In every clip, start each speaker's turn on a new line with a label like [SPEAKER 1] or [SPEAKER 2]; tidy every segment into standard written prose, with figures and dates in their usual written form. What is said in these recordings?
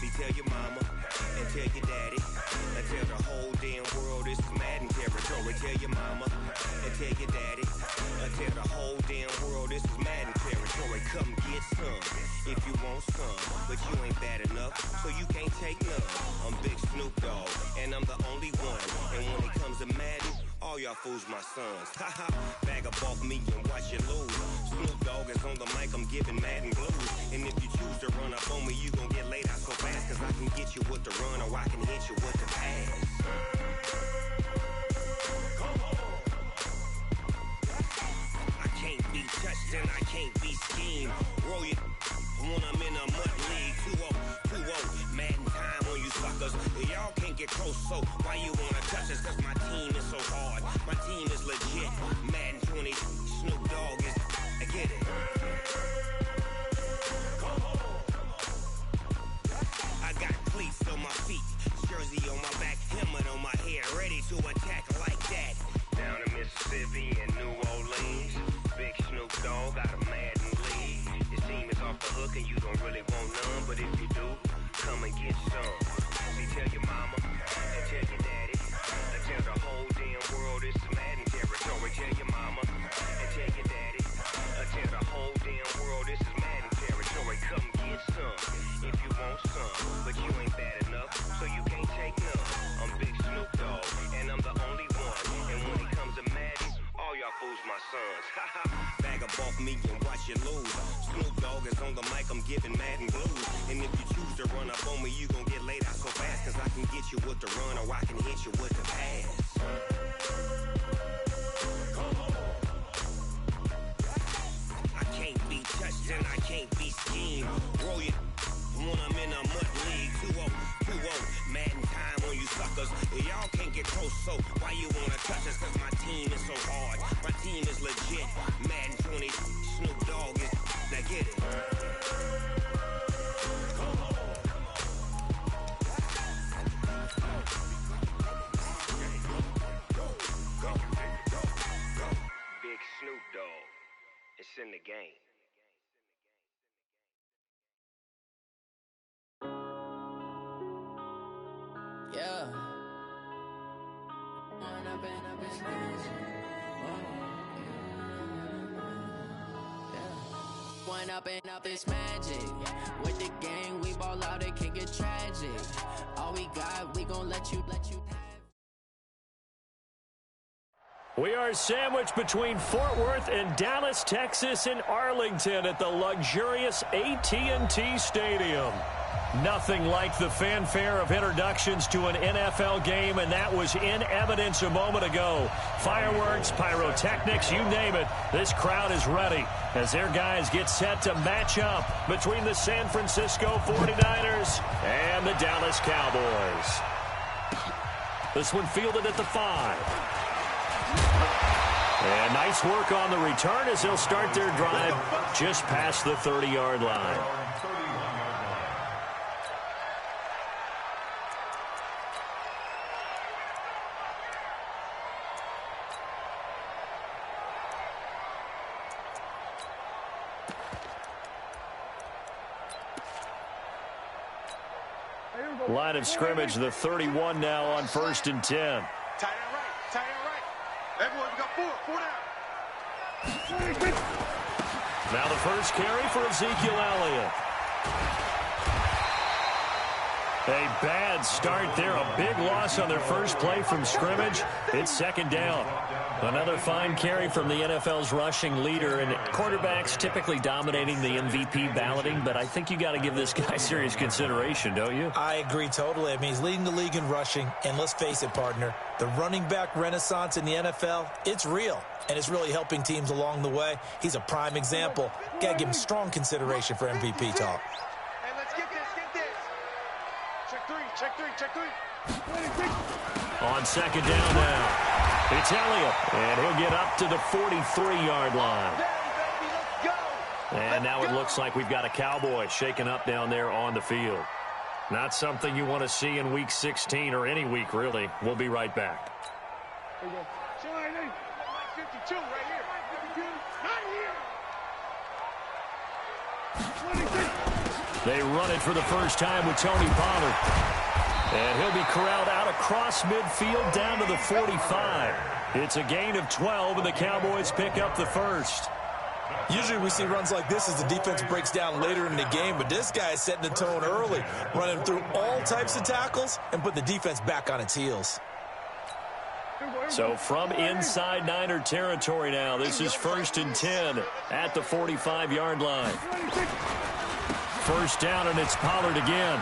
[SPEAKER 1] See, tell your mama and tell your daddy and tell the whole damn world this is Madden territory. Tell your mama and tell your daddy and tell the whole damn world this is Madden territory. Come get some if you want some, but you ain't bad enough, so you can't take none. I'm Big Snoop Dogg, and I'm the only one. And when it comes to Madden, all y'all fools my sons. Haha, bag up off me and watch you lose. Snoop Dogg is on the mic, I'm giving Madden blues. And if you choose to run up on me, you gon' get laid out so fast, cause I can get you with the run or I can hit you with the pass. I can't be touched and I can't be schemed. Roll you when I'm in a mud league. 2-0, Madden time on you suckers. Y'all can't get close, so why you wanna touch us? Cause my team is so hard. My team is legit. Madden 20, Snoop Dogg is, I get it. I got cleats on my feet, jersey on my back, helmet on my head, ready to attack like that. Down in Mississippi and New Orleans, Big Snoop Dogg got a Madden league. Your team is off the hook and you don't really want none, but if you do, come and get some. See, tell your mama and tell your daddy and tell the whole damn world this is Madden territory. Tell your mama and tell your daddy and tell the whole damn world this is Madden territory. Come get some if you want some, but you ain't bad enough, so you can't take none. I'm Big Snoop Dogg, and I'm the only one. And when it comes to Madden, all y'all fools my sons. Haha, bag up off me and watch you lose. Snoop Dogg is on the mic, I'm giving Madden blues. And if you choose to run up on me, you gon' get laid out so fast, cause I can get you with the run or I can hit you with the pass. I can't be touched and I can't be schemed. Roll you when I'm in a mud league. 2-0, Madden time on you suckers. Y'all can't get close, so why you wanna touch us? Cause my team is so hard. My team is legit. Madden 20, Snoop Dogg is, now get it. Big Snoop Dogg, it's in the game.
[SPEAKER 2] Yeah. One up and up is magic. With the gang, we ball out, it can get tragic. All we got, we gon' let you have.
[SPEAKER 3] We are sandwiched between Fort Worth and Dallas, Texas, and Arlington at the luxurious AT&T Stadium. Nothing like the fanfare of introductions to an NFL game, and that was in evidence a moment ago. Fireworks, pyrotechnics, you name it. This crowd is ready as their guys get set to match up between the San Francisco 49ers and the Dallas Cowboys. This one fielded at the 5. And nice work on the return as they'll start their drive just past the 30-yard line. Line of scrimmage, the 31 now on 1st and 10.
[SPEAKER 4] Tight end right. Hey, boys, we got four down.
[SPEAKER 3] Now the first carry for Ezekiel Elliott. A bad start there. A big loss on their first play from scrimmage. It's 2nd down. Another fine carry from the NFL's rushing leader. And quarterbacks typically dominating the MVP balloting, but I think you got to give this guy serious consideration, don't you?
[SPEAKER 5] I agree totally. I mean, he's leading the league in rushing. And let's face it, partner, the running back renaissance in the NFL, it's real. And it's really helping teams along the way. He's a prime example. Got to give him strong consideration for MVP talk.
[SPEAKER 4] Hey, let's get this. Check three.
[SPEAKER 3] On 2nd down now, it's Elliott, and he'll get up to the 43-yard line. And now it looks like we've got a Cowboy shaken up down there on the field. Not something you want to see in Week 16 or any week, really. We'll be right back.
[SPEAKER 4] 52 right here. Not here. 26.
[SPEAKER 3] They run it for the first time with Tony Pollard. And he'll be corralled out across midfield down to the 45. It's a gain of 12, and the Cowboys pick up the first.
[SPEAKER 5] Usually we see runs like this as the defense breaks down later in the game, but this guy is setting the tone early, running through all types of tackles and putting the defense back on its heels.
[SPEAKER 3] So from inside Niner territory now, this is 1st and 10 at the 45-yard line. First down, and it's Pollard again.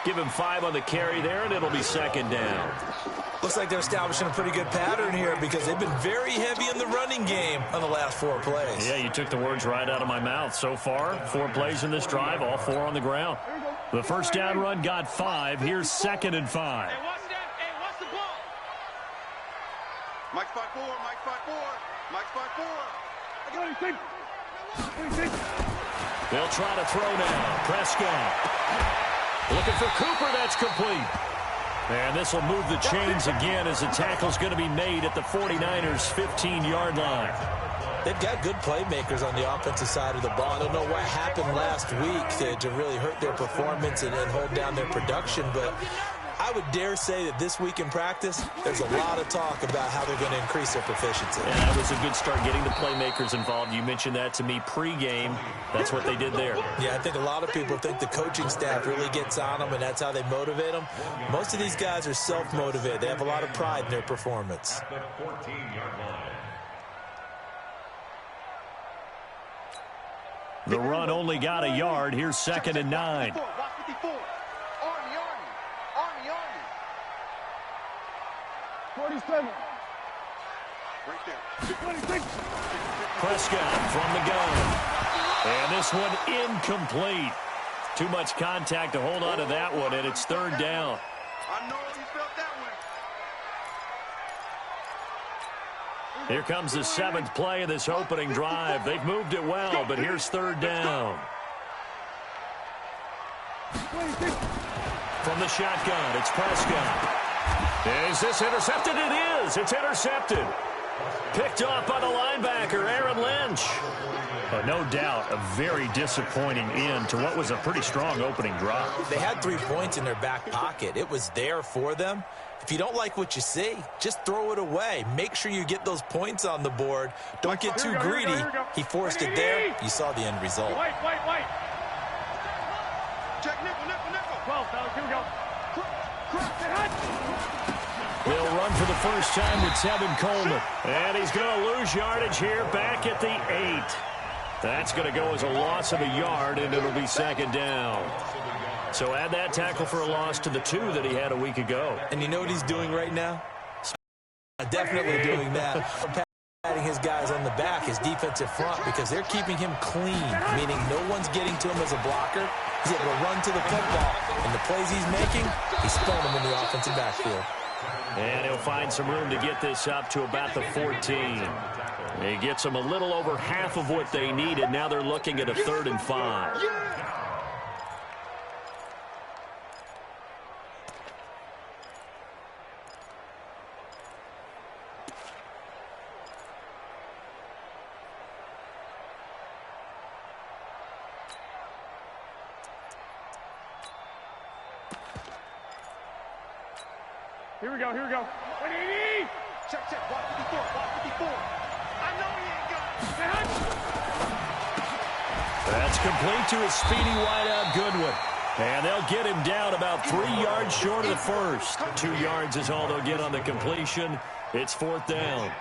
[SPEAKER 3] Give him 5 on the carry there, and it'll be 2nd down.
[SPEAKER 5] Looks like they're establishing a pretty good pattern here because they've been very heavy in the running game on the last 4 plays.
[SPEAKER 3] Yeah, you took the words right out of my mouth. So far, 4 plays in this drive, all 4 on the ground. The first down run got 5. Here's 2nd and 5.
[SPEAKER 4] Hey, watch the ball. Mike 5-4, Mike 5-4, Mike 5-4. I got anything.
[SPEAKER 3] They'll try to throw now. Prescott. Looking for Cooper. That's complete. And this will move the chains again as the tackle's going to be made at the 49ers' 15-yard line.
[SPEAKER 5] They've got good playmakers on the offensive side of the ball. I don't know what happened last week to really hurt their performance and hold down their production, but I would dare say that this week in practice, there's a lot of talk about how they're going to increase their proficiency.
[SPEAKER 3] And that was a good start getting the playmakers involved. You mentioned that to me pregame. That's what they did there.
[SPEAKER 5] Yeah, I think a lot of people think the coaching staff really gets on them, and that's how they motivate them. Most of these guys are self-motivated. They have a lot of pride in their performance.
[SPEAKER 3] The run only got a yard. Here's 2nd and 9.
[SPEAKER 4] Army. 47. Right there.
[SPEAKER 3] Prescott from the gun. And this one incomplete. Too much contact to hold on to that one, and it's 3rd down.
[SPEAKER 4] I know you felt that one.
[SPEAKER 3] Here comes the 7th play of this opening drive. They've moved it well, but here's 3rd down. From the shotgun, it's Prescott. Is this intercepted? It is. It's intercepted. Picked off by the linebacker, Aaron Lynch. But no doubt, a very disappointing end to what was a pretty strong opening drive.
[SPEAKER 5] They had 3 points in their back pocket. It was there for them. If you don't like what you see, just throw it away. Make sure you get those points on the board. Don't get too greedy. He forced it there. You saw the end result.
[SPEAKER 4] White. Check nickel. 12, fellas, here we go.
[SPEAKER 3] They'll run for the first time with Tevin Coleman. And he's going to lose yardage here back at the 8. That's going to go as a loss of a yard, and it'll be 2nd down. So add that tackle for a loss to the 2 that he had a week ago.
[SPEAKER 5] And you know what he's doing right now? Definitely doing that. Patting his guys on the back, his defensive front, because they're keeping him clean, meaning no one's getting to him as a blocker. He's able to run to the football, and the plays he's making, he's throwing them in the offensive backfield.
[SPEAKER 3] And he'll find some room to get this up to about the 14. He gets them a little over half of what they needed. Now they're looking at a 3rd and 5.
[SPEAKER 4] Here we go. 180. Check. Block 54. I know he ain't got it.
[SPEAKER 3] That's complete to his speedy wideout Goodwin. And they'll get him down about 3 yards short of the first. 2 yards is all they'll get on the completion. It's 4th down.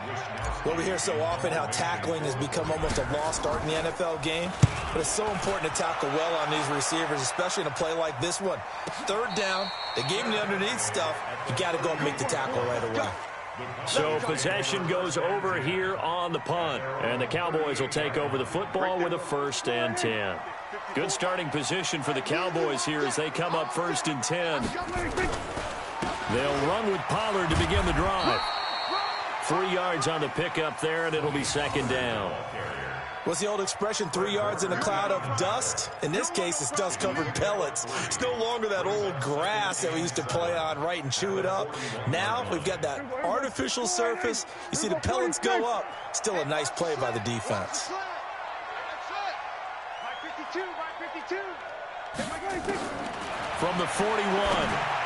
[SPEAKER 5] Well, we hear so often how tackling has become almost a lost art in the NFL game. But it's so important to tackle well on these receivers, especially in a play like this one. 3rd down, they gave him the underneath stuff. You got to go and make the tackle right away.
[SPEAKER 3] So possession goes over here on the punt. And the Cowboys will take over the football with a 1st and 10. Good starting position for the Cowboys here as they come up 1st and 10. They'll run with Pollard to begin the drive. 3 yards on the pickup there, and it'll be 2nd down.
[SPEAKER 5] What's the old expression, 3 yards in a cloud of dust? In this case, it's dust-covered pellets. It's no longer that old grass that we used to play on, right, and chew it up. Now we've got that artificial surface. You see the pellets go up. Still a nice play by the defense.
[SPEAKER 4] 52, my 52.
[SPEAKER 3] From the 41,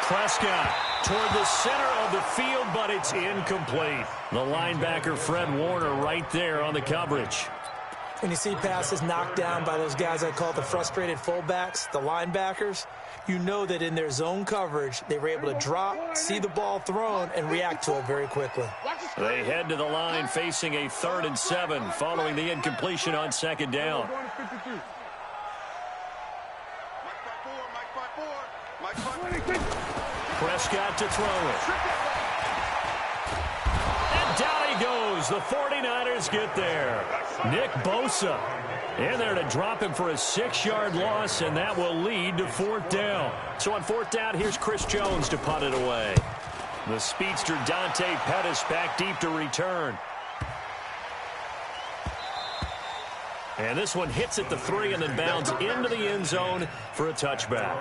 [SPEAKER 3] Prescott toward the center of the field, but it's incomplete. The linebacker, Fred Warner, right there on the coverage.
[SPEAKER 5] When you see passes knocked down by those guys I call the frustrated fullbacks, the linebackers, you know that in their zone coverage, they were able to drop, see the ball thrown, and react to it very quickly.
[SPEAKER 3] They head to the line facing a 3rd and 7 following the incompletion on 2nd down. Prescott to throw it. And down he goes. The 49ers get there. Nick Bosa in there to drop him for a 6-yard loss, and that will lead to 4th down. So on 4th down, here's Chris Jones to punt it away. The speedster Dante Pettis back deep to return. And this one hits at the 3 and then bounds into the end zone for a touchback.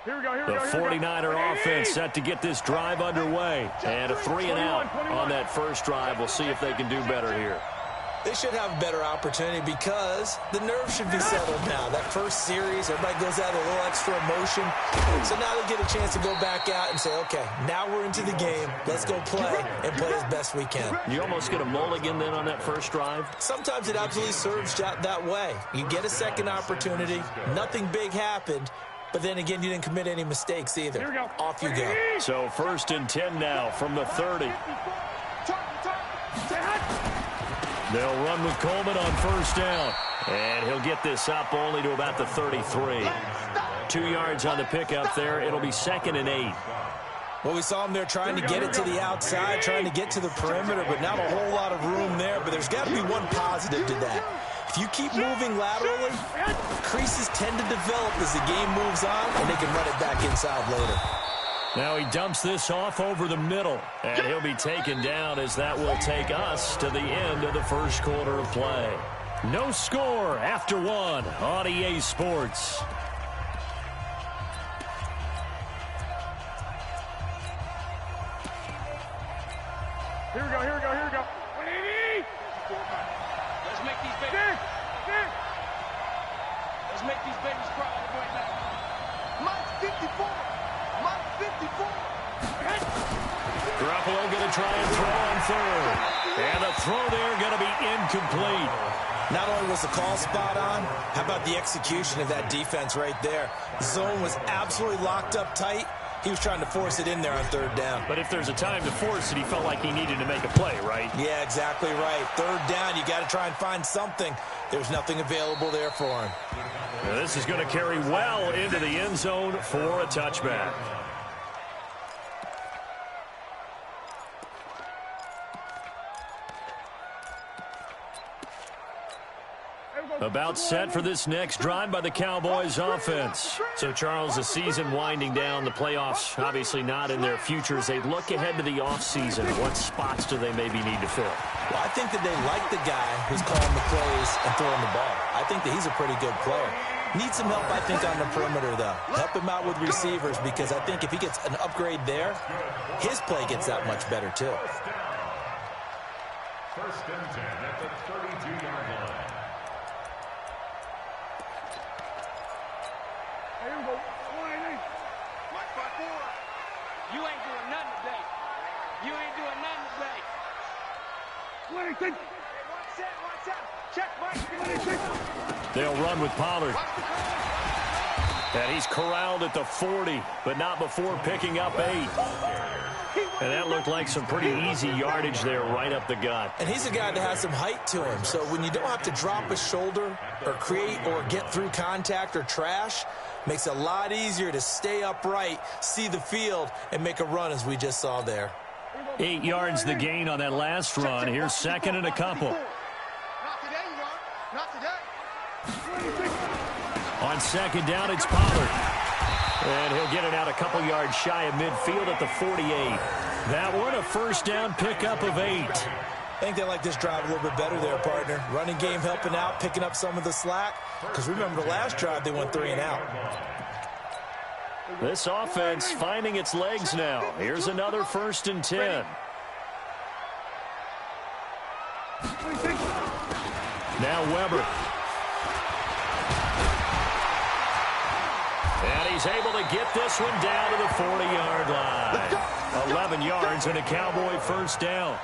[SPEAKER 3] The 49er offense set to get this drive underway. And a 3-and-out on that first drive. We'll see if they can do better here.
[SPEAKER 5] They should have a better opportunity because the nerves should be settled now. That first series, everybody goes out with a little extra emotion. So now they get a chance to go back out and say, okay, now we're into the game. Let's go play and play as best we can.
[SPEAKER 3] You almost get a mulligan then on that first drive?
[SPEAKER 5] Sometimes it absolutely serves that way. You get a second opportunity. Nothing big happened. But then again, you didn't commit any mistakes either. Off you go.
[SPEAKER 3] So 1st and 10 now from the 30. They'll run with Coleman on 1st down. And he'll get this up only to about the 33. 2 yards on the pickup there. It'll be 2nd and 8.
[SPEAKER 5] Well, we saw him there trying to get it to the outside, trying to get to the perimeter, but not a whole lot of room there. But there's got to be one positive to that. If you keep moving laterally, creases tend to develop as the game moves on, and they can run it back inside later.
[SPEAKER 3] Now he dumps this off over the middle, and he'll be taken down as that will take us to the end of the first quarter of play. No score after 1 on EA Sports.
[SPEAKER 4] Here we go. 180!
[SPEAKER 6] Let's make these babies. Let's make these babies cry right now.
[SPEAKER 4] Mike 54! Mike 54!
[SPEAKER 3] Garoppolo going to try and throw on 3rd. And the throw there going to be incomplete.
[SPEAKER 5] Not only was the call spot on, how about the execution of that defense right there? Zone was absolutely locked up tight. He was trying to force it in there on 3rd down.
[SPEAKER 3] But if there's a time to force it, he felt like he needed to make a play, right?
[SPEAKER 5] Yeah, exactly right. 3rd down, you got to try and find something. There's nothing available there for him.
[SPEAKER 3] Now this is going to carry well into the end zone for a touchback. About set for this next drive by the Cowboys offense. So, Charles, the season winding down, the playoffs obviously not in their future. As they look ahead to the offseason, what spots do they maybe need to fill?
[SPEAKER 5] Well, I think that they like the guy who's calling the plays and throwing the ball. I think that he's a pretty good player. Needs some help, I think, on the perimeter, though. Help him out with receivers because I think if he gets an upgrade there, his play gets that much better, too.
[SPEAKER 7] 1st and 10 at the 32-yard line.
[SPEAKER 6] You ain't doing nothing today. You ain't doing nothing today.
[SPEAKER 4] Check, Mike.
[SPEAKER 3] They'll run with Pollard. And he's corralled at the 40, but not before picking up 8. And that looked like some pretty easy yardage there right up the gut.
[SPEAKER 5] And he's a guy that has some height to him. So when you don't have to drop a shoulder or create or get through contact or trash, makes it a lot easier to stay upright, see the field, and make a run as we just saw there.
[SPEAKER 3] 8 yards the gain on that last run. Here's 2nd and a couple.
[SPEAKER 4] Not today, Ron. Not today.
[SPEAKER 3] On 2nd down, it's Pollard. And he'll get it out a couple yards shy of midfield at the 48. That one, a 1st down pickup of 8.
[SPEAKER 5] I think they like this drive a little bit better there, partner. Running game helping out, picking up some of the slack. Because remember the last drive, they went 3 and out.
[SPEAKER 3] This offense finding its legs now. Here's another 1st and 10. Now Weber. And he's able to get this one down to the 40-yard line. 11 yards and a Cowboy 1st down.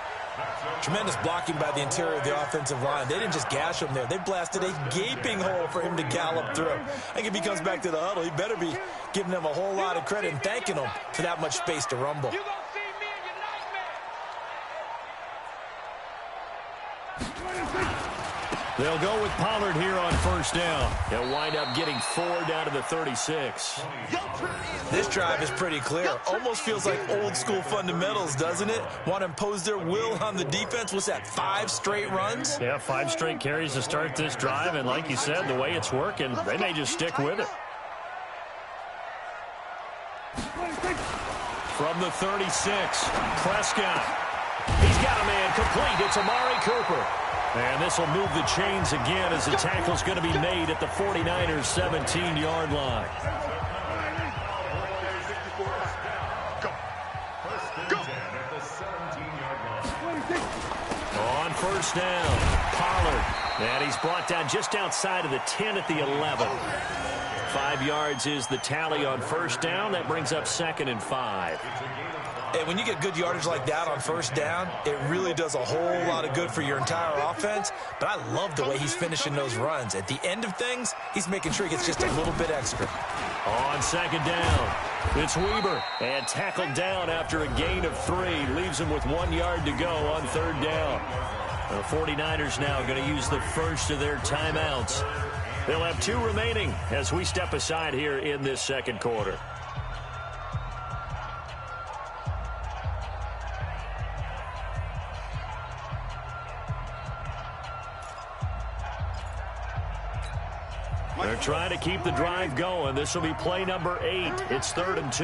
[SPEAKER 5] Tremendous blocking by the interior of the offensive line. They didn't just gash him there. They blasted a gaping hole for him to gallop through. I think if he comes back to the huddle, he better be giving them a whole lot of credit and thanking them for that much space to rumble.
[SPEAKER 6] You gonna see me in your nightmare.
[SPEAKER 3] They'll go with Pollard here on 1st down. He'll wind up getting 4 down to the 36.
[SPEAKER 5] This drive is pretty clear. Almost feels like old school fundamentals, doesn't it? Want to impose their will on the defense. What's that, 5 straight runs?
[SPEAKER 3] Yeah, 5 straight carries to start this drive. And like you said, the way it's working, they may just stick with it. From the 36, Prescott. He's got a man complete. It's Amari Cooper. And this will move the chains again as the tackle's going to be made at the 49ers' 17-yard line. On 1st down, Pollard. And he's brought down just outside of the 10 at the 11. 5 yards is the tally on 1st down. That brings up 2nd and 5.
[SPEAKER 5] And when you get good yardage like that on 1st down, it really does a whole lot of good for your entire offense. But I love the way he's finishing those runs. At the end of things, he's making sure he gets just a little bit extra.
[SPEAKER 3] On 2nd down, it's Weber. And tackled down after a gain of 3. Leaves him with 1 yard to go on 3rd down. The 49ers now going to use the first of their timeouts. They'll have 2 remaining as we step aside here in this 2nd quarter. They're trying to keep the drive going. This will be play number 8. It's 3rd and 2.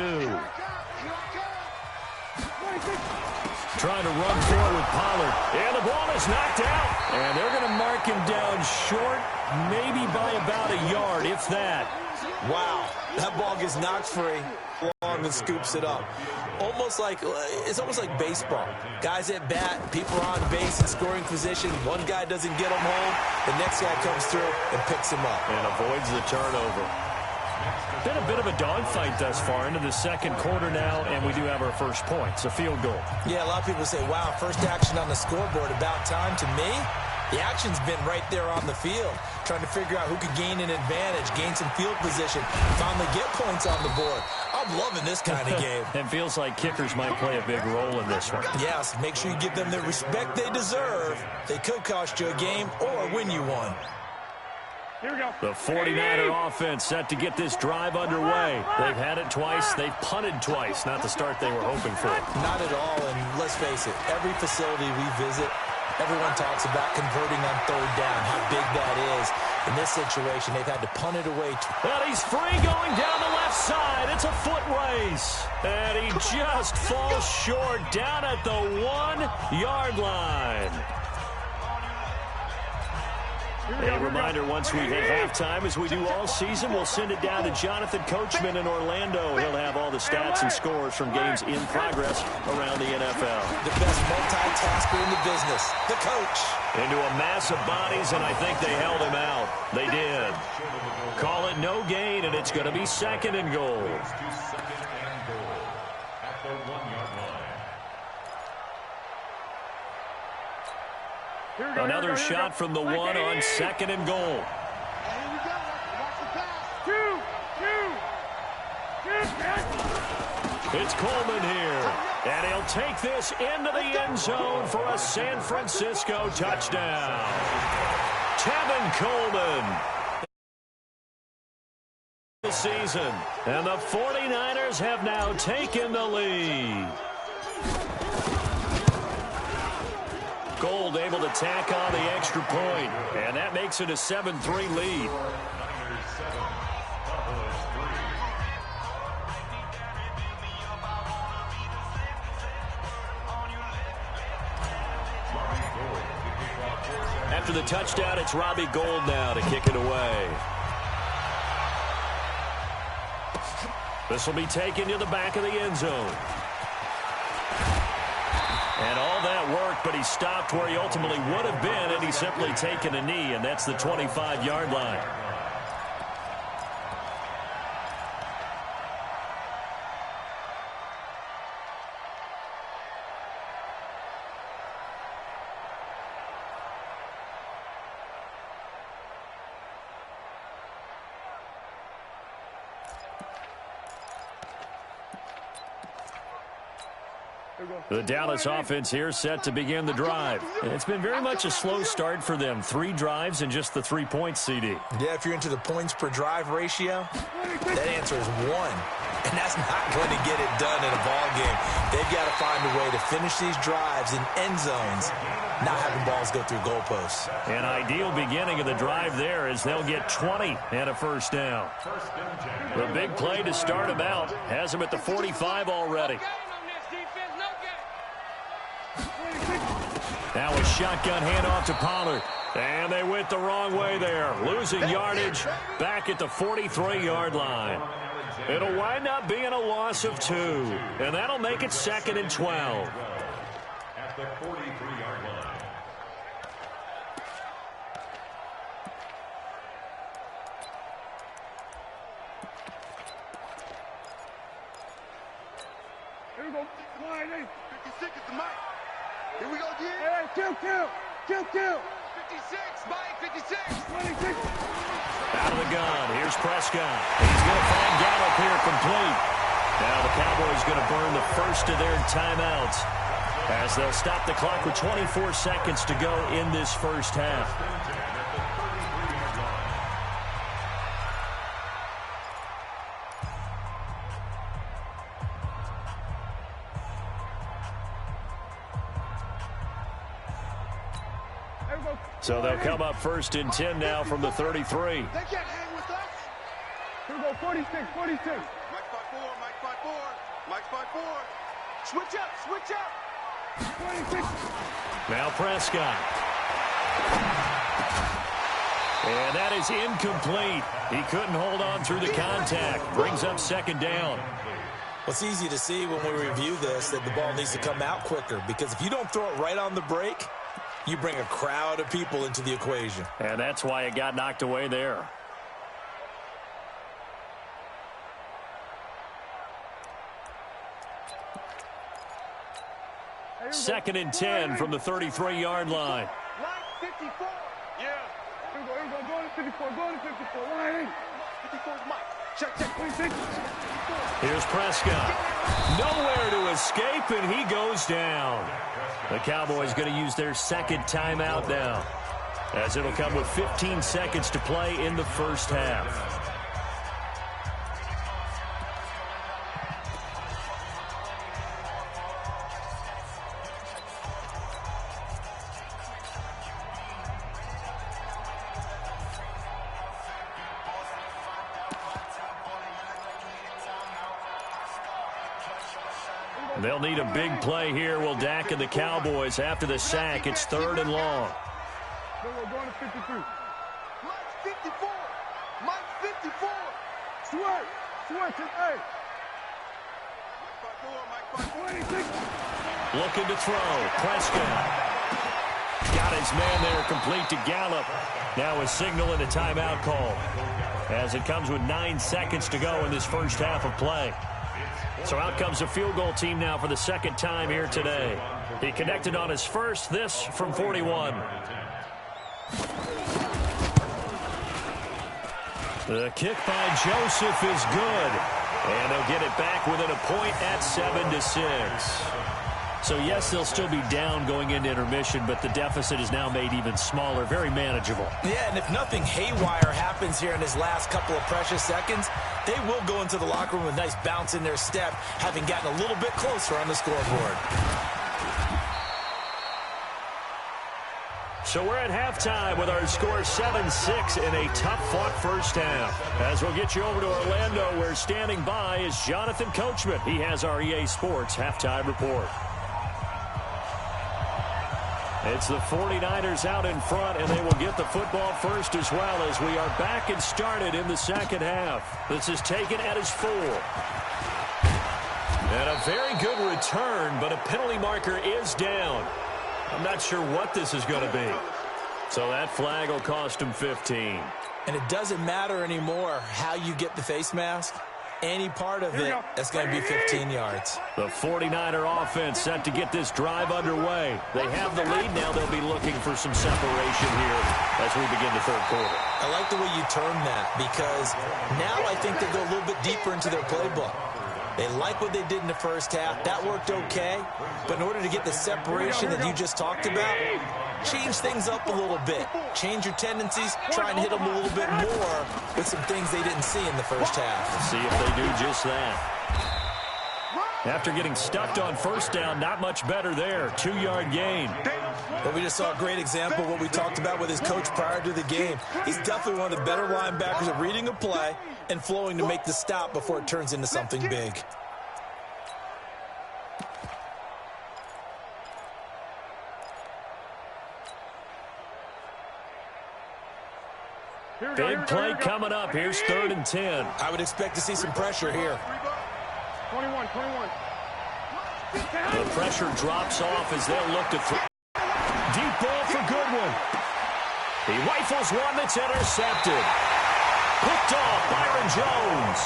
[SPEAKER 3] Trying to run forward with Pollard. And the ball is knocked out. And they're going to mark him down short, maybe by about a yard, if that.
[SPEAKER 5] Wow, that ball gets knocked free, long and scoops it up. It's almost like baseball. Guys at bat, people are on base in scoring position. One guy doesn't get him home. The next guy comes through and picks him up.
[SPEAKER 3] And avoids the turnover. Been a bit of a dogfight thus far into the 2nd quarter now, and we do have our first point. It's a field goal.
[SPEAKER 5] Yeah, a lot of people say, wow, first action on the scoreboard, about time. To me, the action's been right there on the field, trying to figure out who could gain an advantage, gain some field position, finally get points on the board. I'm loving this kind of game.
[SPEAKER 3] It feels like kickers might play a big role in this one.
[SPEAKER 5] Yes, make sure you give them the respect they deserve. They could cost you a game or win you one.
[SPEAKER 4] Here we go.
[SPEAKER 3] The 49er offense set to get this drive underway. They've had it twice. They've punted twice. Not the start they were hoping for.
[SPEAKER 5] Not at all, and let's face it, every facility we visit, everyone talks about converting on 3rd down, how big that is. In this situation, they've had to punt it away.
[SPEAKER 3] And he's free going down the left side. It's a foot race. And he just falls short down at the 1-yard line. A reminder, once we hit halftime, as we do all season, we'll send it down to Jonathan Coachman in Orlando. He'll have all the stats and scores from games in progress around the NFL.
[SPEAKER 5] The best multitasker in the business, the coach.
[SPEAKER 3] Into a mass of bodies, and I think they held him out. They did. Call it no gain, and it's going to be 2nd and goal. Another shot from the 1 on 2nd and goal. It's Coleman here, and he'll take this into the end zone for a San Francisco touchdown. Tevin Coleman. The season, and the 49ers have now taken the lead. Gold able to tack on the extra point, and that makes it a 7-3 lead. after the touchdown, it's Robbie Gould now to kick it away. This will be taken to the back of the end zone. And all that work, but he stopped where he ultimately would have been, and he's simply taken a knee, and that's the 25-yard line. The Dallas offense here set to begin the drive. It's been very much a slow start for them. 3 drives and just the 3 points, CD.
[SPEAKER 5] Yeah, if you're into the points per drive ratio, that answer is 1. And that's not going to get it done in a ball game. They've got to find a way to finish these drives in end zones, not having balls go through goalposts.
[SPEAKER 3] An ideal beginning of the drive there is they'll get 20 and a first down. The big play to start them out has them at the 45 already. Now a shotgun handoff to Pollard. And they went the wrong way there. Losing yardage back at the 43-yard line. It'll wind up being a loss of 2. And that'll make it 2nd and 12.
[SPEAKER 7] At the 43-yard line.
[SPEAKER 4] Here we go. Come on, 56 is the mic. Here we go again. Hey, kill. 56, Mike, 56. 26.
[SPEAKER 3] Out of the gun. Here's Prescott. He's going to find Gallup here complete. Now the Cowboys going to burn the first of their timeouts as they'll stop the clock with 24 seconds to go in this first half. So they'll come up 1st and 10 now from the 33.
[SPEAKER 4] They can't hang with us. Here we go, 46. Mike spot 4. Switch up. 26.
[SPEAKER 3] Now Prescott. And that is incomplete. He couldn't hold on through the contact. Brings up 2nd down.
[SPEAKER 5] Well, it's easy to see when we review this that the ball needs to come out quicker, because if you don't throw it right on the break, you bring a crowd of people into the equation.
[SPEAKER 3] And that's why it got knocked away there. 2nd and 10 from the 33-yard line.
[SPEAKER 4] Line 54. Yeah. Here we go. Go to 54. Line 54 is Mike. Check. 26.
[SPEAKER 3] Here's Prescott. Nowhere to escape, and he goes down. The Cowboys going to use their 2nd timeout now, as it'll come with 15 seconds to play in the first half. They'll need a big play here. Will Dak and the Cowboys after the sack. It's 3rd and long.
[SPEAKER 4] We're going to 53. Mike 54. Mike 54. Switch it. Hey. Mike 26.
[SPEAKER 3] Looking to throw. Prescott. Got his man there complete to Gallup. Now a signal and a timeout call, as it comes with 9 seconds to go in this first half of play. So out comes a field goal team now for the 2nd time here today. He connected on his first, this from 41. The kick by Joseph is good. And they'll get it back within a point at 7-6. So, yes, they'll still be down going into intermission, but the deficit is now made even smaller, very manageable.
[SPEAKER 5] Yeah, and if nothing haywire happens here in his last couple of precious seconds, they will go into the locker room with a nice bounce in their step, having gotten a little bit closer on the scoreboard.
[SPEAKER 3] So we're at halftime with our score 7-6 in a tough-fought first half. As we'll get you over to Orlando, where standing by is Jonathan Coachman. He has our EA Sports halftime report. It's the 49ers out in front, and they will get the football first as well as we are back and started in the second half. This is taken at his 4. And a very good return, but a penalty marker is down. I'm not sure what this is going to be. So that flag will cost him 15.
[SPEAKER 5] And it doesn't matter anymore how you get the face mask. Any part of it, that's going to be 15 yards.
[SPEAKER 3] The 49er offense set to get this drive underway. They have the lead. Now they'll be looking for some separation here as we begin the third quarter.
[SPEAKER 5] I like the way you term that because now I think they go a little bit deeper into their playbook. They like what they did in the first half. That worked okay. But in order to get the separation that you just talked about, change things up a little bit. Change your tendencies. Try and hit them a little bit more with some things they didn't see in the first half.
[SPEAKER 3] See if they do just that. After getting stuffed on first down, not much better there. 2-yard gain.
[SPEAKER 5] But we just saw a great example of what we talked about with his coach prior to the game. He's definitely one of the better linebackers at reading a play and flowing to make the stop before it turns into something big.
[SPEAKER 3] Big play coming up. Here's 3rd and 10.
[SPEAKER 5] I would expect to see some pressure here.
[SPEAKER 4] 21.
[SPEAKER 3] The pressure drops off as they'll look to throw. Deep ball for Goodwin. He rifles one that's intercepted. Picked off Byron Jones.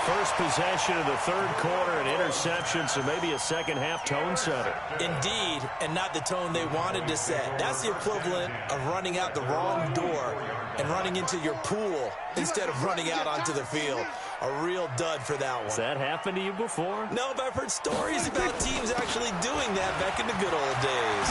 [SPEAKER 3] First possession of the third quarter, an interception, so maybe a second-half tone setter.
[SPEAKER 5] Indeed, and not the tone they wanted to set. That's the equivalent of running out the wrong door and running into your pool instead of running out onto the field. A real dud for that one.
[SPEAKER 3] Has that happened to you before?
[SPEAKER 5] No, but I've heard stories about teams actually doing that back in the good old days.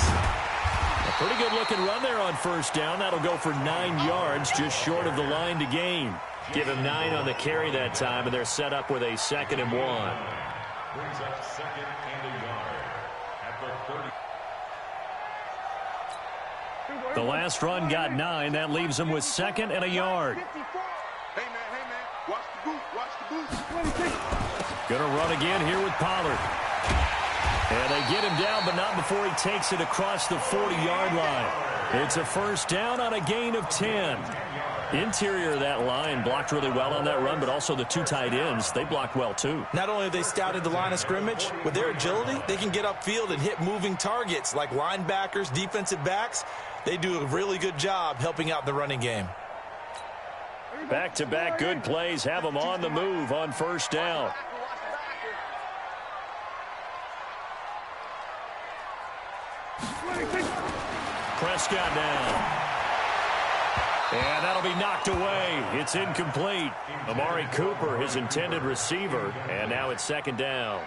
[SPEAKER 3] A pretty good-looking run there on first down. That'll go for 9 yards, just short of the line to gain. Give him 9 on the carry that time, and they're set up with a 2nd and 1.
[SPEAKER 7] Brings up 2nd and a yard at the 30.
[SPEAKER 3] The last run got 9. That leaves him with 2nd and a yard.
[SPEAKER 4] Hey, man, watch the boot.
[SPEAKER 3] Gonna run again here with Pollard. And they get him down, but not before he takes it across the 40-yard line. It's a first down on a gain of 10. Interior of that line blocked really well on that run, but also the 2 tight ends, they blocked well too.
[SPEAKER 5] Not only have they scouted the line of scrimmage, with their agility, they can get upfield and hit moving targets like linebackers, defensive backs. They do a really good job helping out the running game.
[SPEAKER 3] Back-to-back good plays have them on the move on first down. Prescott down. And that'll be knocked away. It's incomplete. Amari Cooper, his intended receiver, and now it's 2nd down.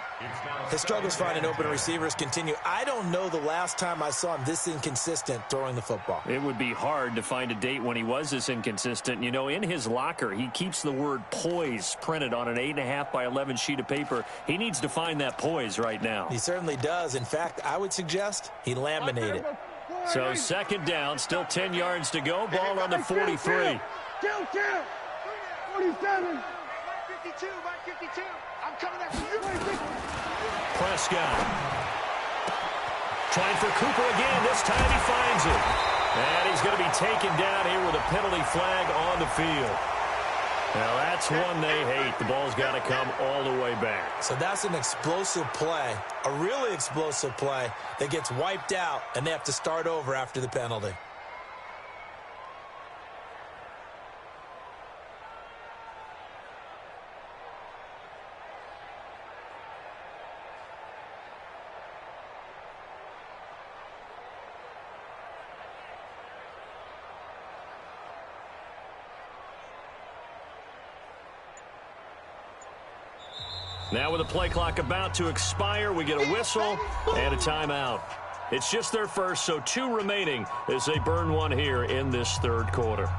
[SPEAKER 5] His struggles finding open receivers continue. I don't know the last time I saw him this inconsistent throwing the football.
[SPEAKER 3] It would be hard to find a date when he was this inconsistent. You know, in his locker, he keeps the word poise printed on an 8.5 by 11 sheet of paper. He needs to find that poise right now.
[SPEAKER 5] He certainly does. In fact, I would suggest he laminate it.
[SPEAKER 3] So 2nd down, still 10 yards to go. Ball on the 43.
[SPEAKER 4] 47. 52. I'm coming after you.
[SPEAKER 3] Prescott. Trying for Cooper again. This time he finds it. And he's going to be taken down here with a penalty flag on the field. Now that's one they hate. The ball's got to come all the way back.
[SPEAKER 5] So that's an explosive play, a really explosive play that gets wiped out, and they have to start over after the penalty.
[SPEAKER 3] Now with the play clock about to expire, we get a whistle and a timeout. It's just their first, so 2 remaining as they burn one here in this third quarter.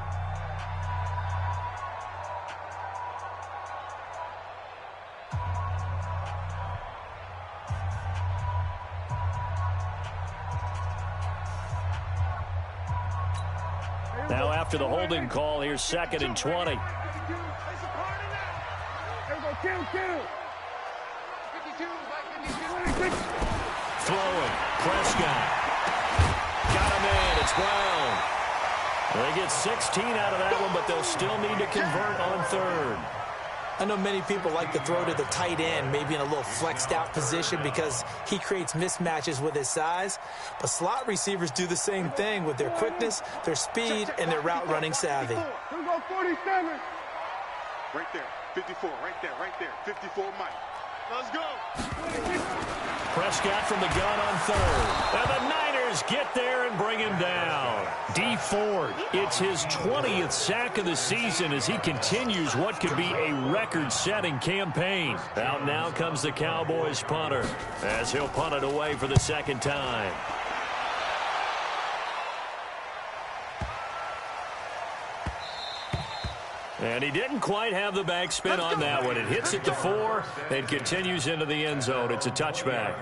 [SPEAKER 3] Now after the holding call, here's 2nd and 20.
[SPEAKER 4] Throwing.
[SPEAKER 3] Prescott. It's Brown. They get 16 out of that one, but they'll still need to convert on third.
[SPEAKER 5] I know many people like to throw to the tight end, maybe in a little flexed out position because he creates mismatches with his size. But slot receivers do the same thing with their quickness, their speed, and their route running savvy.
[SPEAKER 4] Here we go, 47. Right there, 54, right there, 54, Mike. Let's go.
[SPEAKER 3] Prescott from the gun on third. And the Niners get there and bring him down. D Ford, it's his 20th sack of the season as he continues what could be a record-setting campaign. Out now comes the Cowboys punter as he'll punt it away for the second time. And he didn't quite have the backspin on that one. It hits at the 4 and continues into the end zone. It's a touchback.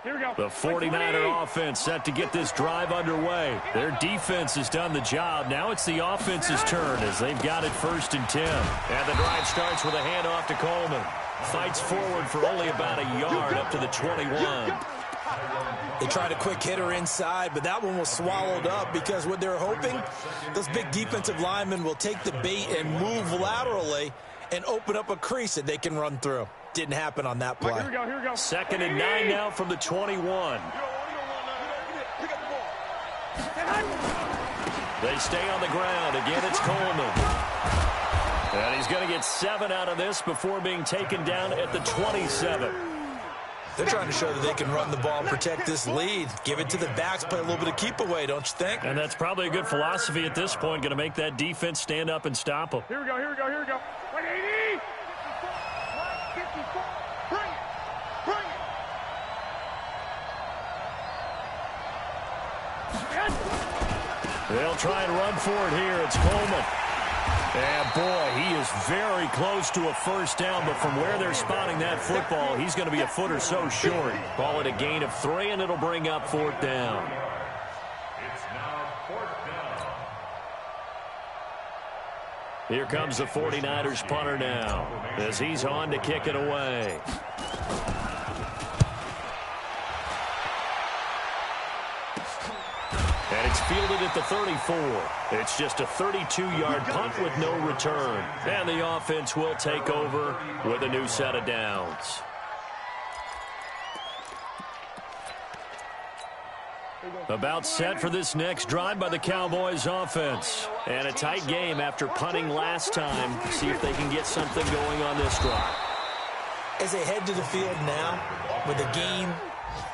[SPEAKER 4] Here we go.
[SPEAKER 3] The 49er offense set to get this drive underway. Their defense has done the job. Now it's the offense's turn as they've got it 1st and 10. And the drive starts with a handoff to Coleman. Fights forward for only about a yard up to the 21.
[SPEAKER 5] They tried a quick hitter inside, but that one was swallowed up because what they're hoping, those big defensive linemen will take the bait and move laterally and open up a crease that they can run through. Didn't happen on that play.
[SPEAKER 4] Here we go.
[SPEAKER 3] 2nd and 9 now from the 21. They stay on the ground. Again, it's Coleman. And he's going to get 7 out of this before being taken down at the 27.
[SPEAKER 5] They're trying to show that they can run the ball and protect this lead. Give it to the backs, play a little bit of keep away, don't you think?
[SPEAKER 3] And that's probably a good philosophy at this point, going to make that defense stand up and stop them.
[SPEAKER 4] Here we go. 180. 54. Bring it.
[SPEAKER 3] They'll try and run for it here. It's Coleman. And, boy, he is very close to a first down, but from where they're spotting that football, he's going to be a foot or so short. Call it a gain of 3, and it'll bring up 4th down.
[SPEAKER 7] It's now 4th down.
[SPEAKER 3] Here comes the 49ers punter now as he's on to kick it away. And it's fielded at the 34. It's just a 32-yard punt with no return. And the offense will take over with a new set of downs. About set for this next drive by the Cowboys offense. And a tight game after punting last time. See if they can get something going on this drive.
[SPEAKER 5] As they head to the field now with the game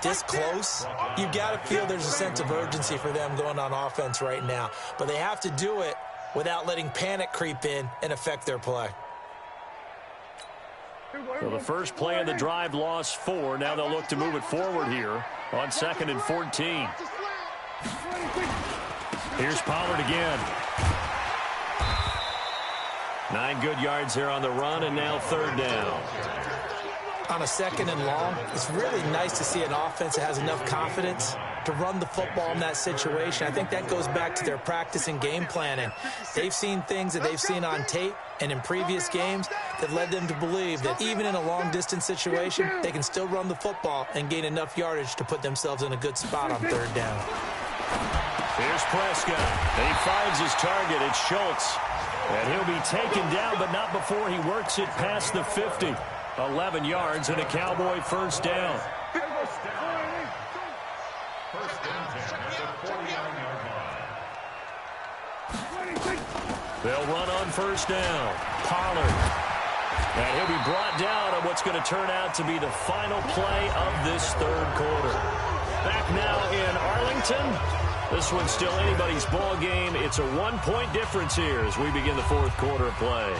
[SPEAKER 5] this close, you've got to feel there's a sense of urgency for them going on offense right now. But they have to do it without letting panic creep in and affect their play.
[SPEAKER 3] So the first play of the drive lost 4. Now they'll look to move it forward here on 2nd and 14. Here's Pollard again. 9 good yards there on the run, and now 3rd down.
[SPEAKER 5] On a 2nd and long, it's really nice to see an offense that has enough confidence to run the football in that situation. I think that goes back to their practice and game planning. They've seen things that they've seen on tape and in previous games that led them to believe that even in a long-distance situation, they can still run the football and gain enough yardage to put themselves in a good spot on 3rd down.
[SPEAKER 3] Here's Prescott. He finds his target. It's Schultz. And he'll be taken down, but not before he works it past the 50. 11 yards and a Cowboy first down.
[SPEAKER 7] First and 10 at the 49-yard line.
[SPEAKER 3] They'll run on first down. Pollard. And he'll be brought down on what's going to turn out to be the final play of this 3rd quarter. Back now in Arlington. This one's still anybody's ball game. It's a 1-point difference here as we begin the 4th quarter of play.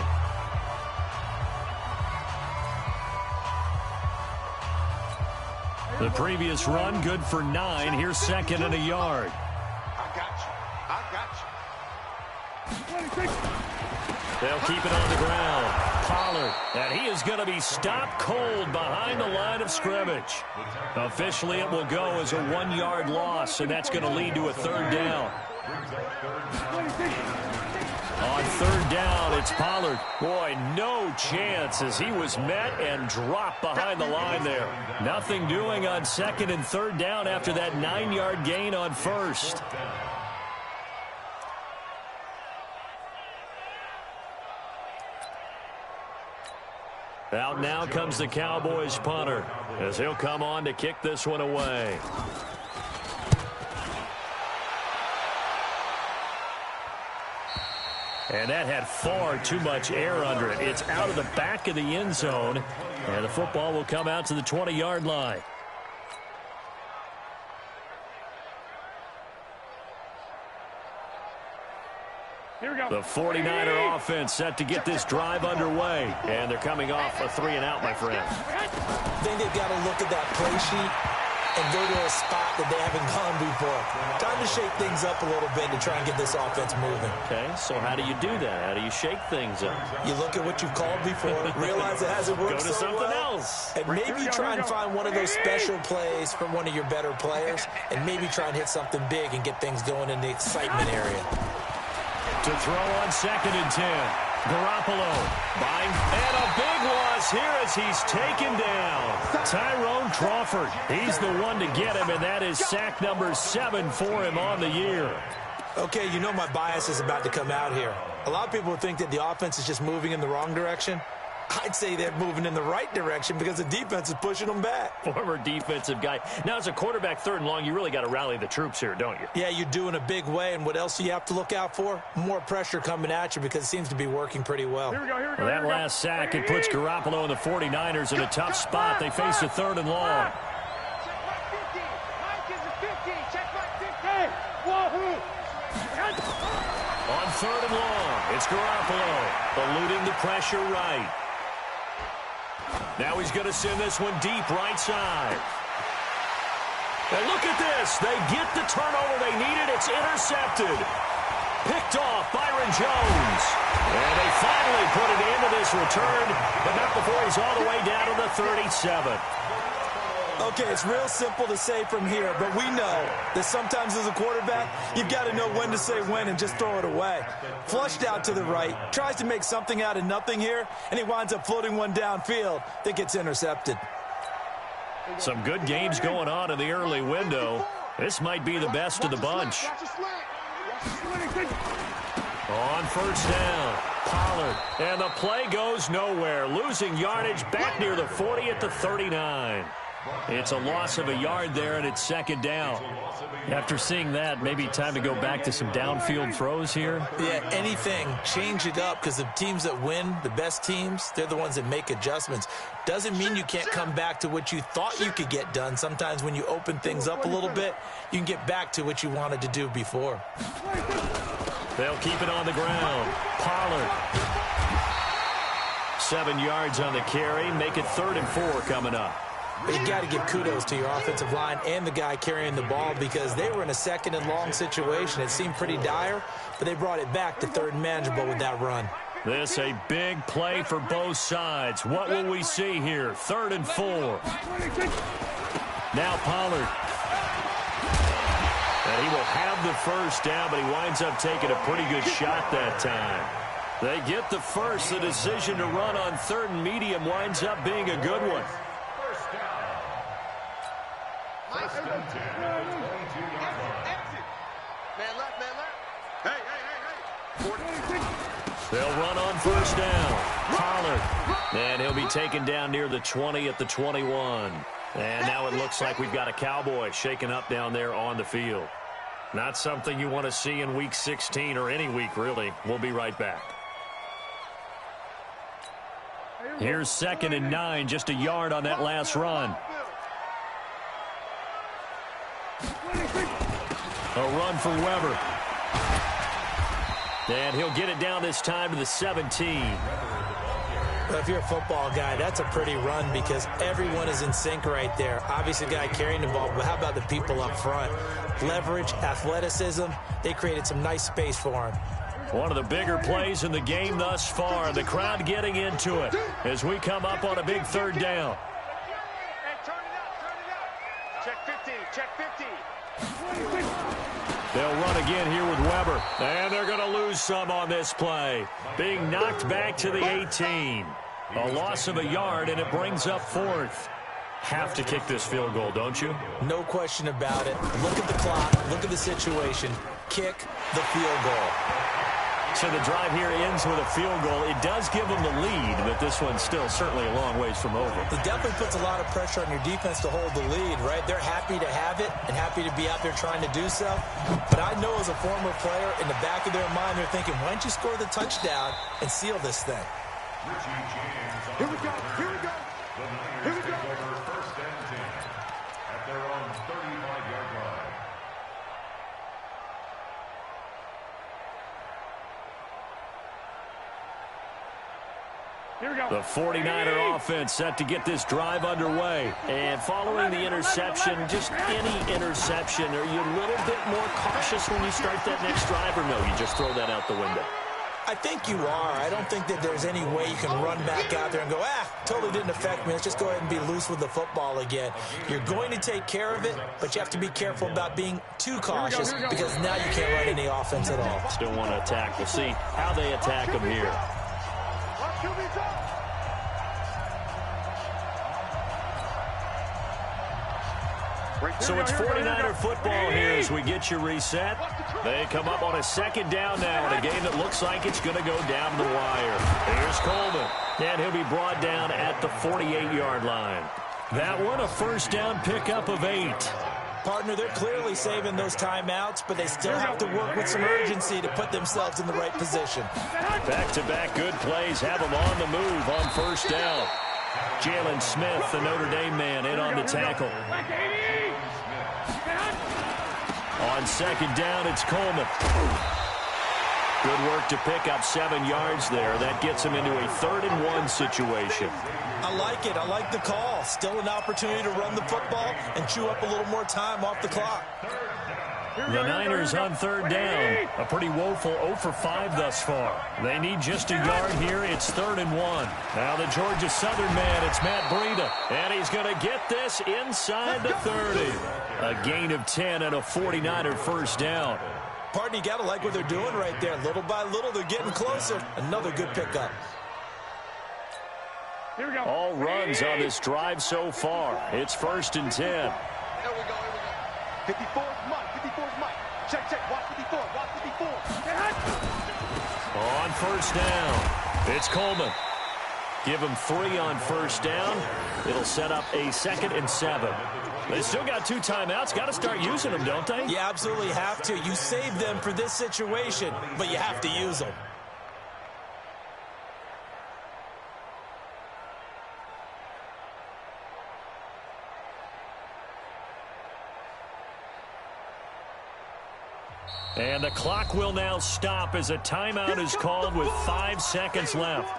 [SPEAKER 3] The previous run good for 9. Here's 2nd and a yard.
[SPEAKER 4] I got you.
[SPEAKER 3] They'll keep it on the ground. Pollard. And he is going to be stopped cold behind the line of scrimmage. Officially, it will go as a 1-yard loss, and that's going to lead to a 3rd down. On third down, it's Pollard. Boy, no chance as he was met and dropped behind the line there. Nothing doing on second and third down after that 9-yard gain on first. Out now comes the Cowboys punter as he'll come on to kick this one away. And that had far too much air under it. It's out of the back of the end zone, and the football will come out to the 20-yard line.
[SPEAKER 4] Here we go.
[SPEAKER 3] The 49er offense set to get this drive underway. And thee coming off a 3-and-out, my friend.
[SPEAKER 5] I think they've got to look at that play sheet and go to a spot that they haven't gone before. Time to shake things up a little bit to try and get this offense moving.
[SPEAKER 3] Okay, so how do you do that? How do you shake things up?
[SPEAKER 5] You look at what you've called before, realize it hasn't worked
[SPEAKER 3] Go to
[SPEAKER 5] so
[SPEAKER 3] something
[SPEAKER 5] well,
[SPEAKER 3] else.
[SPEAKER 5] and maybe try and find one of those special plays from one of your better players, and maybe try and hit something big and get things going in the excitement area.
[SPEAKER 3] To throw on 2nd and 10. Garoppolo buying, and a big loss here as he's taken down. Tyrone Crawford, he's the one to get him, and that is sack number 7 for him on the year.
[SPEAKER 5] Okay, you know my bias is about to come out here. A lot of people think that the offense is just moving in the wrong direction. I'd say they're moving in the right direction because the defense is pushing them back.
[SPEAKER 3] Former defensive guy. Now, as a quarterback 3rd and long, you really got to rally the troops here, don't you?
[SPEAKER 5] Yeah, you do in a big way. And what else do you have to look out for? More pressure coming at you because it seems to be working pretty well.
[SPEAKER 4] Here we go, here we go.
[SPEAKER 3] That last sack, it puts Garoppolo and the 49ers in a tough spot. They face a 3rd and long.
[SPEAKER 4] Check my 50. Mike is a 50. Check my 50. Wahoo.
[SPEAKER 3] On 3rd and long, it's Garoppolo eluding the pressure right. Now he's going to send this one deep right side. And look at this. They get the turnover they needed. It's intercepted. Picked off Byron Jones. And they finally put an end to this return, but not before he's all the way down to the 37.
[SPEAKER 5] Okay, it's real simple to say from here, but we know that sometimes as a quarterback, you've got to know when to say when and just throw it away. Flushed out to the right, tries to make something out of nothing here, and he winds up floating one downfield that gets intercepted.
[SPEAKER 3] Some good games going on in the early window. This might be the best of the bunch. On 1st down, Pollard, and the play goes nowhere, losing yardage back near the 40 at the 39. It's a loss of a yard there, and it's 2nd down. After seeing that, maybe time to go back to some downfield throws here.
[SPEAKER 5] Yeah, anything. Change it up because the teams that win, the best teams, they're the ones that make adjustments. Doesn't mean you can't come back to what you thought you could get done. Sometimes when you open things up a little bit, you can get back to what you wanted to do before.
[SPEAKER 3] They'll keep it on the ground. Pollard. 7 yards on the carry. Make it 3rd and 4 coming up.
[SPEAKER 5] But you got to give kudos to your offensive line and the guy carrying the ball because they were in a 2nd and long situation. It seemed pretty dire, but they brought it back to 3rd and manageable with that run.
[SPEAKER 3] This a big play for both sides. What will we see here? 3rd and 4. Now Pollard. And he will have the 1st down, but he winds up taking a pretty good shot that time. They get the first. The decision to run on 3rd and medium winds up being a good one.
[SPEAKER 4] Exit. Man left, man left. Hey.
[SPEAKER 3] They'll run on 1st down. Pollard. And he'll be taken down near the 20 at the 21. And now it looks like we've got a Cowboy shaken up down there on the field. Not something you want to see in Week 16 or any week, really. We'll be right back. Here's 2nd and 9, just a yard on that last run. A run for Weber. And he'll get it down this time to the 17.
[SPEAKER 5] Well, if you're a football guy, that's a pretty run because everyone is in sync right there. Obviously, the guy carrying the ball, but how about the people up front? Leverage, athleticism, they created some nice space for him.
[SPEAKER 3] One of the bigger plays in the game thus far. The crowd getting into it as we come up on a big 3rd down.
[SPEAKER 4] Hey, turn it out. Check 50, check 50.
[SPEAKER 3] They'll run again here with Weber. And they're going to lose some on this play. Being knocked back to the 18. A loss of a yard, and it brings up 4th. Have to kick this field goal, don't you?
[SPEAKER 5] No question about it. Look at the clock. Look at the situation. Kick the field goal.
[SPEAKER 3] So the drive here ends with a field goal. It does give them the lead, but this one's still certainly a long ways from over.
[SPEAKER 5] It definitely puts a lot of pressure on your defense to hold the lead, right? They're happy to have it and happy to be out there trying to do so. But I know as a former player, in the back of their mind, they're thinking, why don't you score the touchdown and seal this thing?
[SPEAKER 4] Here we go. Here we go. Here we go.
[SPEAKER 7] First and 10 at their own 35-yard line.
[SPEAKER 4] Here we go.
[SPEAKER 3] The 49er offense set to get this drive underway. And following the interception, just any interception, are you a little bit more cautious when you start that next drive, or no, you just throw that out the window?
[SPEAKER 5] I think you are. I don't think that there's any way you can run back out there and go, totally didn't affect me. Let's just go ahead and be loose with the football again. You're going to take care of it, but you have to be careful about being too cautious because now you can't run any offense at all.
[SPEAKER 3] Still want to attack. We'll see how they attack them here. So it's 49er football here as we get you reset. They come up on a second down now in a game that looks like it's going to go down to the wire. Here's Coleman, and he'll be brought down at the 48-yard line. That one, a first down pickup of 8.
[SPEAKER 5] Partner, they're clearly saving those timeouts, but they still have to work with some urgency to put themselves in the right position.
[SPEAKER 3] Back-to-back good plays have them on the move on first down. Jalen Smith, the Notre Dame man, in on the tackle. On second down, it's Coleman. Good work to pick up 7 yards there. That gets him into a 3rd-and-1 situation.
[SPEAKER 5] I like it. I like the call. Still an opportunity to run the football and chew up a little more time off the clock.
[SPEAKER 3] The Niners on 3rd down. A pretty woeful 0 for 5 thus far. They need just a yard here. It's 3rd and 1. Now the Georgia Southern man, it's Matt Breida. And he's going to get this inside the 30. A gain of 10 and a 49er first down.
[SPEAKER 5] Partner, you got to like what they're doing right there. Little by little, they're getting closer. Another good pickup.
[SPEAKER 4] Here we go.
[SPEAKER 3] All runs on this drive so far. It's 1st and 10.
[SPEAKER 4] Here we go. 54 is Mike. 54 is Mike. Check. Watch 54. Watch 54.
[SPEAKER 3] On first down, it's Coleman. Give him 3 on first down. It'll set up a 2nd and 7. They still got 2 timeouts. Got to start using them, don't they?
[SPEAKER 5] You absolutely have to. You save them for this situation, but you have to use them.
[SPEAKER 3] And the clock will now stop as a timeout is called with 5 seconds left.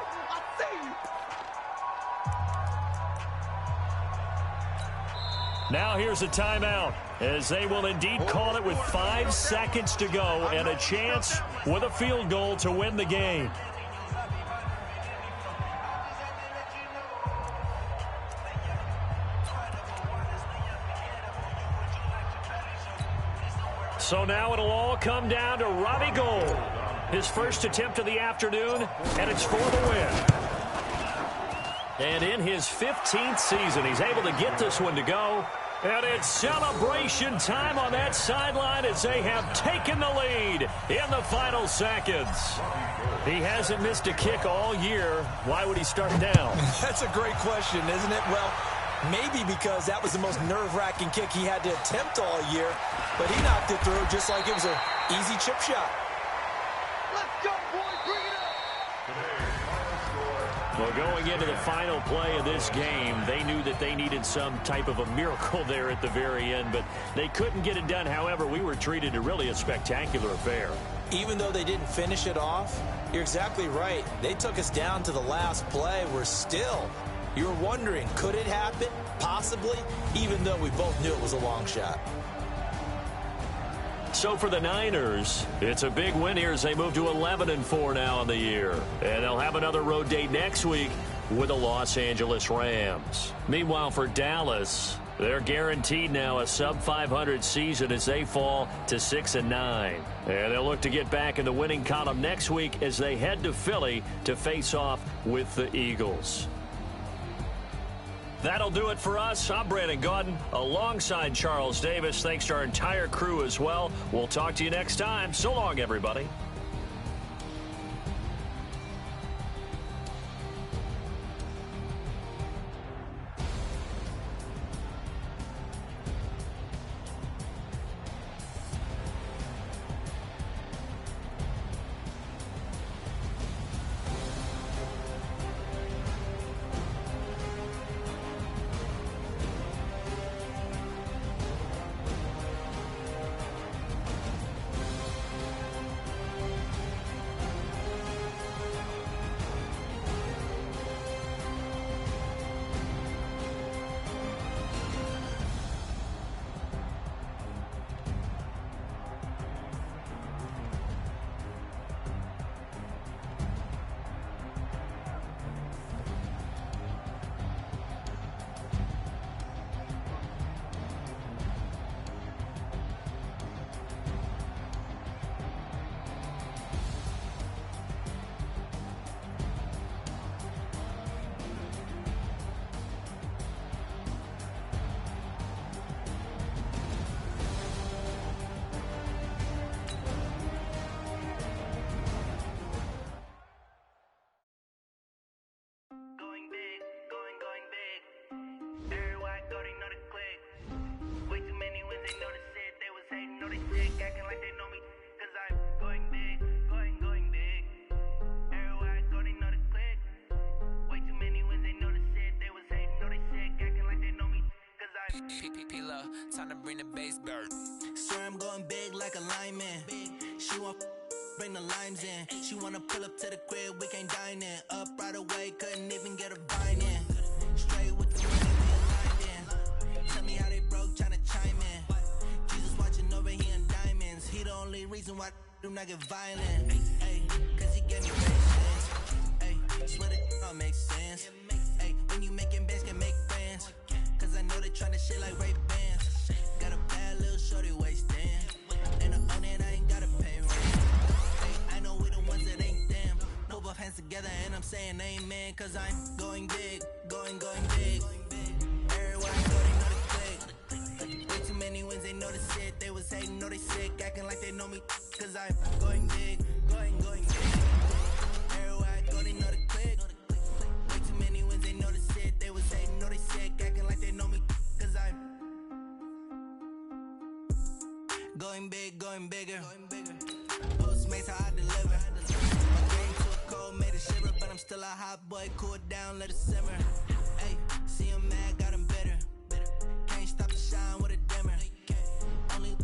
[SPEAKER 3] Now here's a timeout as they will indeed call it with 5 seconds to go and a chance with a field goal to win the game. So now it'll all come down to Robbie Gould. His first attempt of the afternoon, and it's for the win. And in his 15th season, he's able to get this one to go. And it's celebration time on that sideline as they have taken the lead in the final seconds. He hasn't missed a kick all year. Why would he start now?
[SPEAKER 5] That's a great question, isn't it? Well, maybe because that was the most nerve-wracking kick he had to attempt all year, but he knocked it through just like it was an easy chip shot.
[SPEAKER 4] Let's go, boys. Bring it up.
[SPEAKER 3] Well, going into the final play of this game, they knew that they needed some type of a miracle there at the very end, but they couldn't get it done. However, we were treated to really a spectacular affair.
[SPEAKER 5] Even though they didn't finish it off, you're exactly right. They took us down to the last play. We're still... You're wondering, could it happen? Possibly, even though we both knew it was a long shot.
[SPEAKER 3] So for the Niners, it's a big win here as they move to 11-4 now in the year. And they'll have another road date next week with the Los Angeles Rams. Meanwhile, for Dallas, They're guaranteed now a sub-500 season as they fall to 6-9. And they'll look to get back in the winning column next week as they head to Philly to face off with the Eagles. That'll do it for us. I'm Brandon Gaudin alongside Charles Davis. Thanks to our entire crew as well. We'll talk to you next time. So long, everybody.
[SPEAKER 2] Time to bring the bass bird.
[SPEAKER 8] Swear I'm going big like a lineman. She want bring the limes in. She wanna pull up to the crib, we can't dine in. Up right away, couldn't even get a vine in. Straight with the money, we aligned in. Tell me how they broke, tryna chime in. Jesus watching over here in diamonds. He the only reason why I do not get violent. Ay, cause he gave me patience. Ay, swear that all makes sense. Ay, when you making bands, can make friends. Cause I know they tryna shit like Ray Bans. Got a bad little shorty wasting. And I own it, I ain't gotta pay rent. Hey, I know we the ones that ain't them. No both hands together and I'm saying amen. Cause I'm going big, going big. Everywhere I go, they know the click. Way too many wins, they know the shit. They was hating, know they sick, acting like they know me. Cause I'm going big, going big. Everywhere I go, they know the click. Way too many wins, they know the shit. They was hating, know they sick, acting like they know me. Cause I'm going big, going bigger. Postmates, how I deliver. My game too cold, made a shiver, but I'm still a hot boy. Cool it down, let it simmer. Hey, see him mad, got him bitter. Can't stop the shine with a dimmer. Only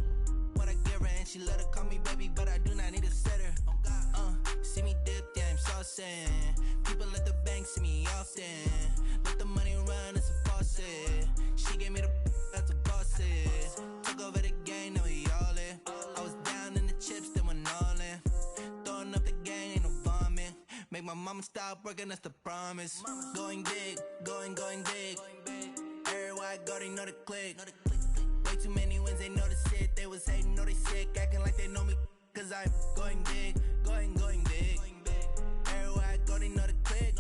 [SPEAKER 8] what I give her, and she let her call me baby, but I do not need a sitter. See me dip, yeah, I'm saucing. People at the bank see me often. Let the money run, it's a faucet. She gave me the that's a boss is. Took over the game, now we all in. I was down in the chips, then went all in. Throwing up the gang, ain't no vomit. Make my mama stop working, that's the promise. Going big, going big. Everywhere I go, they know the click. Way too many wins, they know the shit. They was hating, know they sick, acting like they know me. Cause I'm going big, going big. Everywhere I go, they know the click.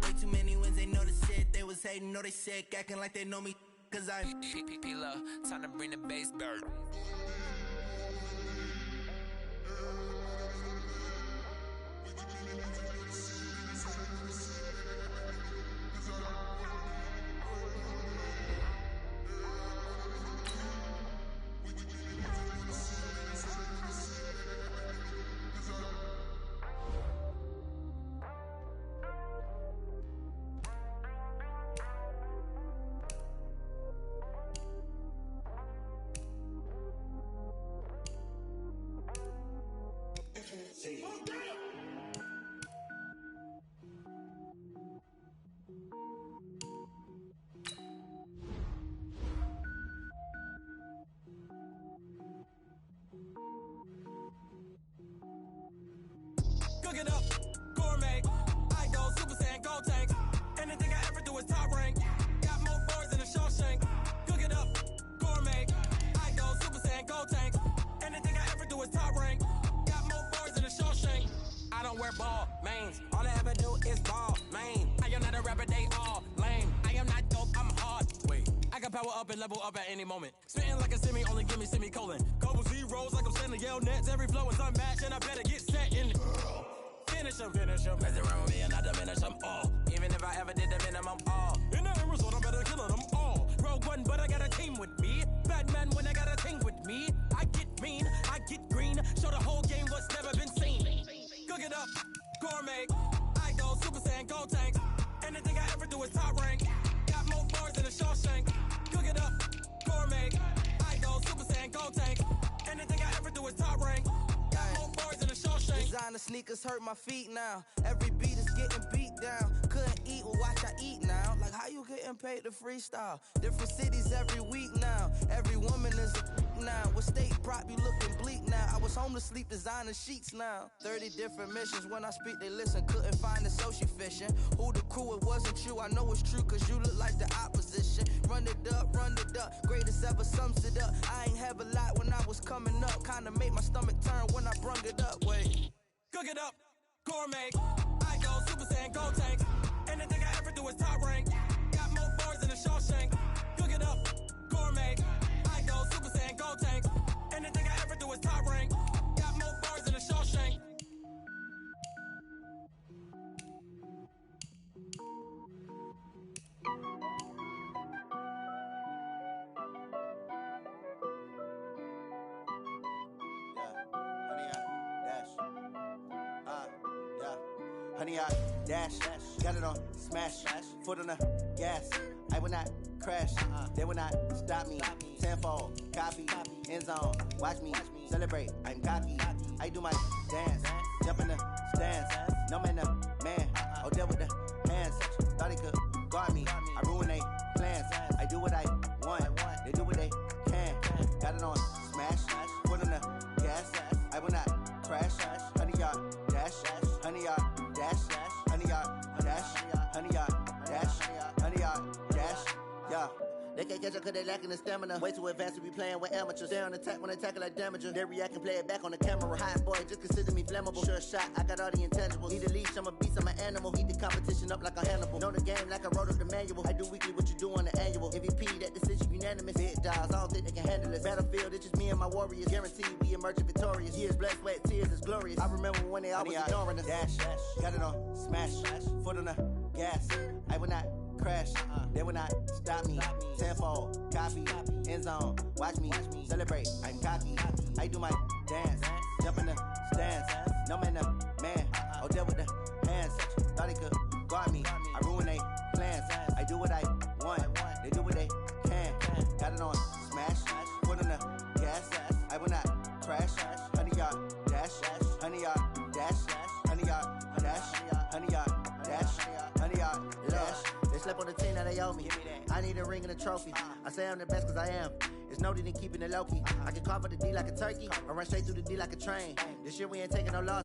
[SPEAKER 8] Way too many wins, they know the shit. They was hating, know they sick, acting like they know me. Cause I'm
[SPEAKER 2] P-P-P-Love, time to bring the bass bird.
[SPEAKER 9] power up and level up at any moment. Spitting like a semi, only give me semicolon. Couple zeros like I'm sending yell nets. Every flow is unmatched, and I better get set in. Finish them. Mess around with me and I diminish them all. Even if I ever did the minimum all. In the end result, I better kill them all. Rogue One, but I got a team with me. Batman when I got a team with me. I get mean, I get green. Show the whole game what's never been seen. Cook it up, gourmet. I go Super Saiyan, Gold Tank. Anything I ever do is top rank. Got more bars than a Shawshank. Cook it up, gourmet. I go Super Saiyan, Gold Tank. Anything I ever do is top rank. Got more bars than a Shawshank.
[SPEAKER 8] Designer sneakers hurt my feet now. Every beat is getting beat down. Couldn't eat, well watch I eat now. Like how you getting paid to freestyle? Different cities every week now. Every woman is a now. With state prop, you looking bleak now. I was home to sleep, designer sheets now. 30 different missions. When I speak, they listen. Couldn't find it, so she fishing. Who the crew? It wasn't you. I know it's true, cause you look like the opposition. Run it up. Greatest ever sums it up. I ain't have a lot when I was coming up. Kinda made my stomach turn when I brung it up. Wait.
[SPEAKER 9] Cook it up, gourmet. I go Super Saiyan, Gold Tank. Anything I ever do is top rank. Got more bars than a Shawshank. Cook it up, gourmet. I go Super Saiyan, Gold Tank. Anything I ever do is top rank. Got more bars than a Shawshank.
[SPEAKER 10] Honey, I dash, got it on smash, foot on the gas. I will not crash, they will not stop me. Tenfold, copy, end zone, watch me celebrate. I'm cocky, I do my dance, jump in the stands. No man, the man, oh, deal with the hands. Thought he could guard me, I ruin they plans. I do what I want, they do what they can. Got it on smash, foot on the gas. I will not crash, honey, y'all dash, honey, y'all dash, honey, y'all dash, honey, y'all dash, honey, y'all dash, yeah. They can't catch up cause they lacking the stamina. Way too advanced to be playing with amateurs. They on attack when they tackle like damager. They react and play it back on the camera. Hot boy, just consider me flammable. Sure shot, I got all the intangibles. Need a leash, I'm a beast, I'm an animal. Heat the competition up like a Hannibal. Know the game like I wrote up the manual. I do weekly what you do on the annual. MVP, that decision unanimous. Big dials, I don't think they can handle it. Battlefield, it's just me and my warriors. Guaranteed we emerging victorious. Years, blood, sweat, tears is glorious. I remember when they always ignoring us. Dash, got it on smash, foot on the gas. I will not crash, they will not stop me. Tenfold, copy, end zone, watch me celebrate. I'm cocky, I do my dance, jump in the stands. No man, the man, oh, deal with the hands. Thought he could guard me, I ruin they plans. I do what I want, they do what they can. Got it on smash, foot on the gas. I will not crash, honey, y'all dash, honey, y'all dash, honey, y'all dash, honey, y'all dash, honey, y'all dash. They slept on the team, now they owe me. I need a ring and a trophy. I say I'm the best cause I am. It's no need in keeping it low-key. I can carve up the D like a turkey, or run straight through the D like a train. This year we ain't taking no loss.